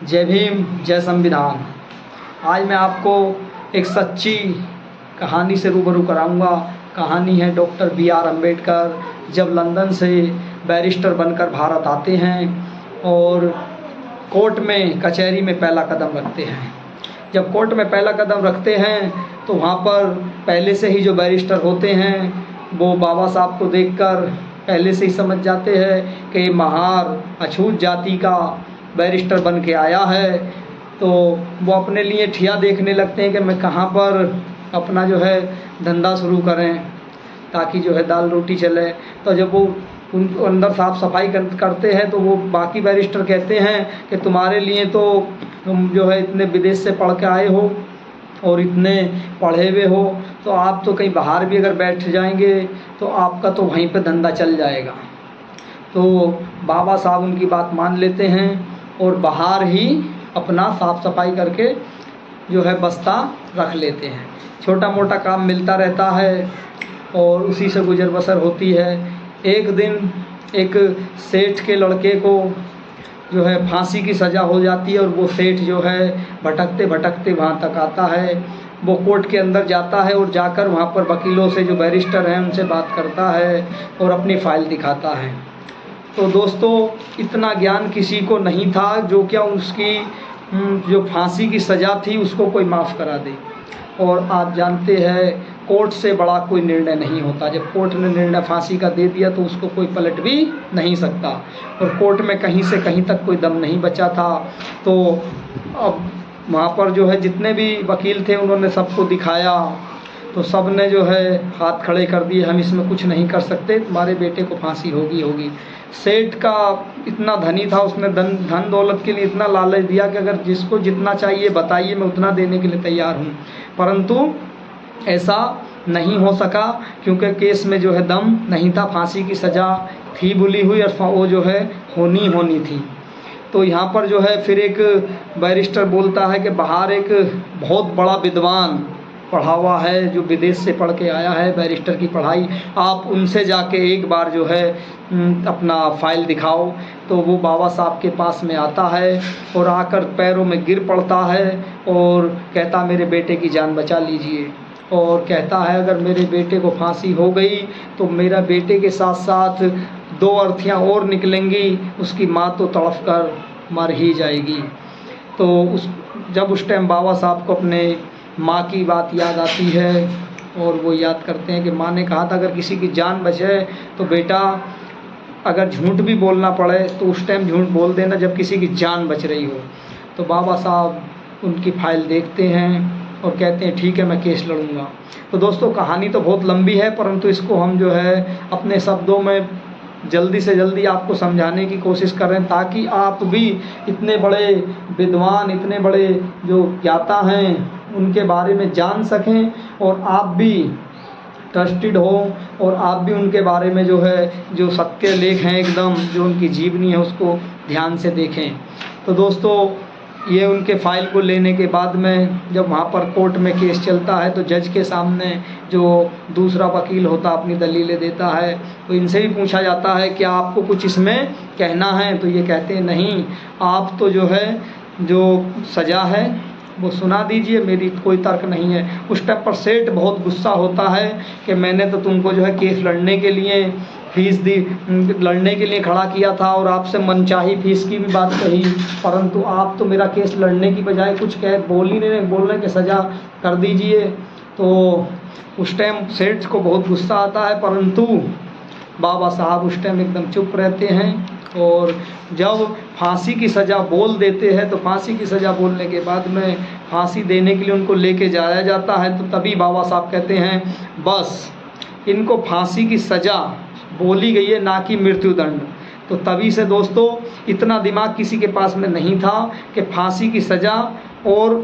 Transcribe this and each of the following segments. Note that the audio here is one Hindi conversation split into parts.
जय भीम, जय संविधान। आज मैं आपको एक सच्ची कहानी से रूबरू कराऊंगा। कहानी है डॉक्टर B.R. अम्बेडकर जब लंदन से बैरिस्टर बनकर भारत आते हैं और कोर्ट में कचहरी में पहला कदम रखते हैं। जब कोर्ट में पहला कदम रखते हैं तो वहाँ पर पहले से ही जो बैरिस्टर होते हैं वो बाबा साहब को देखकर पहले से ही समझ जाते हैं कि महार अछूत जाति का बैरिस्टर बन के आया है। तो वो अपने लिए ठिया देखने लगते हैं कि मैं कहाँ पर अपना जो है धंधा शुरू करें ताकि जो है दाल रोटी चले। तो जब वो उनको अंदर साफ़ सफाई करते हैं तो वो बाकी बैरिस्टर कहते हैं कि तुम्हारे लिए तो तुम जो है इतने विदेश से पढ़ के आए हो और इतने पढ़े हुए हो, तो आप तो कहीं बाहर भी अगर बैठ जाएंगे तो आपका तो वहीं पे धंधा चल जाएगा। तो बाबा साहब उनकी बात मान लेते हैं और बाहर ही अपना साफ़ सफाई करके जो है बस्ता रख लेते हैं। छोटा मोटा काम मिलता रहता है और उसी से गुजर बसर होती है। एक दिन एक सेठ के लड़के को जो है फांसी की सज़ा हो जाती है और वो सेठ जो है भटकते भटकते वहाँ तक आता है। वो कोर्ट के अंदर जाता है और जाकर वहाँ पर वकीलों से जो बैरिस्टर हैं उनसे बात करता है और अपनी फ़ाइल दिखाता है। तो दोस्तों, इतना ज्ञान किसी को नहीं था जो क्या उसकी जो फांसी की सज़ा थी उसको कोई माफ़ करा दे। और आप जानते हैं कोर्ट से बड़ा कोई निर्णय नहीं होता। जब कोर्ट ने निर्णय फांसी का दे दिया तो उसको कोई पलट भी नहीं सकता। और कोर्ट में कहीं से कहीं तक कोई दम नहीं बचा था। तो अब वहाँ पर जो है जितने भी वकील थे उन्होंने सबको दिखाया तो सब ने जो है हाथ खड़े कर दिए, हम इसमें कुछ नहीं कर सकते, तुम्हारे बेटे को फांसी होगी। सेठ का इतना धनी था, उसने धन दौलत के लिए इतना लालच दिया कि अगर जिसको जितना चाहिए बताइए, मैं उतना देने के लिए तैयार हूँ। परंतु ऐसा नहीं हो सका क्योंकि केस में जो है दम नहीं था। फांसी की सज़ा थी बुली हुई और वो जो है होनी थी। तो यहाँ पर जो है फिर एक बैरिस्टर बोलता है कि बाहर एक बहुत बड़ा विद्वान पढ़ा हुआ है जो विदेश से पढ़ के आया है बैरिस्टर की पढ़ाई, आप उनसे जाके एक बार जो है अपना फ़ाइल दिखाओ। तो वो बाबा साहब के पास में आता है और आकर पैरों में गिर पड़ता है और कहता मेरे बेटे की जान बचा लीजिए। और कहता है अगर मेरे बेटे को फांसी हो गई तो मेरा बेटे के साथ साथ 2 अर्थियाँ और निकलेंगी, उसकी माँ तो तड़फ कर मर ही जाएगी। तो जब उस टाइम बाबा साहब को अपने माँ की बात याद आती है और वो याद करते हैं कि माँ ने कहा था अगर किसी की जान बचे तो बेटा अगर झूठ भी बोलना पड़े तो उस टाइम झूठ बोल देना जब किसी की जान बच रही हो। तो बाबा साहब उनकी फ़ाइल देखते हैं और कहते हैं ठीक है, मैं केस लड़ूंगा। तो दोस्तों, कहानी तो बहुत लंबी है परंतु इसको हम जो है अपने शब्दों में जल्दी से जल्दी आपको समझाने की कोशिश कर रहे हैं ताकि आप भी इतने बड़े विद्वान, इतने बड़े जो ज्ञाता हैं उनके बारे में जान सकें और आप भी ट्रस्टेड हो और आप भी उनके बारे में जो है जो सत्य लेख हैं एकदम जो उनकी जीवनी है उसको ध्यान से देखें। तो दोस्तों, ये उनके फ़ाइल को लेने के बाद में जब वहाँ पर कोर्ट में केस चलता है तो जज के सामने जो दूसरा वकील होता अपनी दलीलें देता है तो इनसे भी पूछा जाता है कि आपको कुछ इसमें कहना है। तो ये कहते हैं नहीं, आप तो जो है जो सज़ा है वो सुना दीजिए, मेरी कोई तर्क नहीं है। उस टाइम पर सेठ बहुत गुस्सा होता है कि मैंने तो तुमको जो है केस लड़ने के लिए फीस दी, लड़ने के लिए खड़ा किया था और आपसे मनचाही फीस की भी बात कही, परंतु आप तो मेरा केस लड़ने की बजाय कुछ बोल रहे कि सज़ा कर दीजिए। तो उस टाइम सेठ को बहुत गुस्सा आता है परंतु बाबा साहब उस टाइम एकदम चुप रहते हैं। और जब फांसी की सज़ा बोल देते हैं तो फांसी की सज़ा बोलने के बाद में फांसी देने के लिए उनको लेके जाया जाता है। तो तभी बाबा साहब कहते हैं बस इनको फांसी की सज़ा बोली गई है, ना कि मृत्युदंड। तो तभी से दोस्तों इतना दिमाग किसी के पास में नहीं था कि फांसी की सज़ा और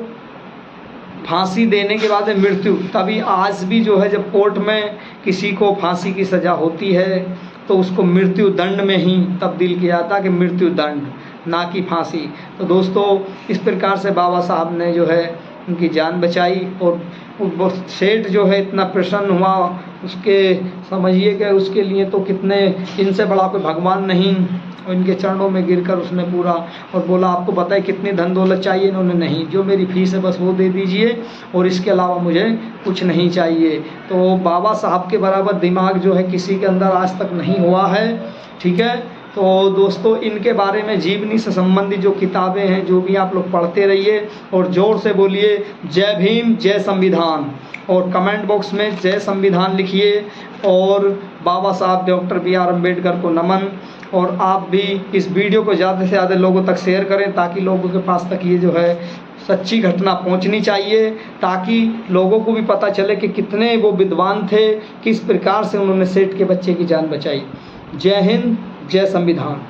फांसी देने के बाद में मृत्यु। तभी आज भी जो है जब कोर्ट में किसी को फांसी की सज़ा होती है तो उसको मृत्यु दंड में ही तब्दील किया जाता कि मृत्यु दंड, ना कि फांसी। तो दोस्तों, इस प्रकार से बाबा साहब ने जो है उनकी जान बचाई और सेठ जो है इतना प्रसन्न हुआ, उसके समझिए कि उसके लिए तो कितने, इनसे बड़ा कोई भगवान नहीं। और इनके चरणों में गिरकर उसने पूरा और बोला आपको बताए कितनी धन दौलत चाहिए। इन्होंने नहीं, जो मेरी फीस है बस वो दे दीजिए और इसके अलावा मुझे कुछ नहीं चाहिए। तो बाबा साहब के बराबर दिमाग जो है किसी के अंदर आज तक नहीं हुआ है, ठीक है। तो दोस्तों इनके बारे में जीवनी से संबंधित जो किताबें हैं जो भी आप लोग पढ़ते रहिए और ज़ोर से बोलिए जय भीम जय संविधान, और कमेंट बॉक्स में जय संविधान लिखिए और बाबा साहब डॉक्टर BR अम्बेडकर को नमन। और आप भी इस वीडियो को ज़्यादा से ज़्यादा लोगों तक शेयर करें ताकि लोगों के पास तक ये जो है सच्ची घटना पहुंचनी चाहिए, ताकि लोगों को भी पता चले कि कितने वो विद्वान थे, किस प्रकार से उन्होंने सेठ के बच्चे की जान बचाई। जय हिंद जय संविधान।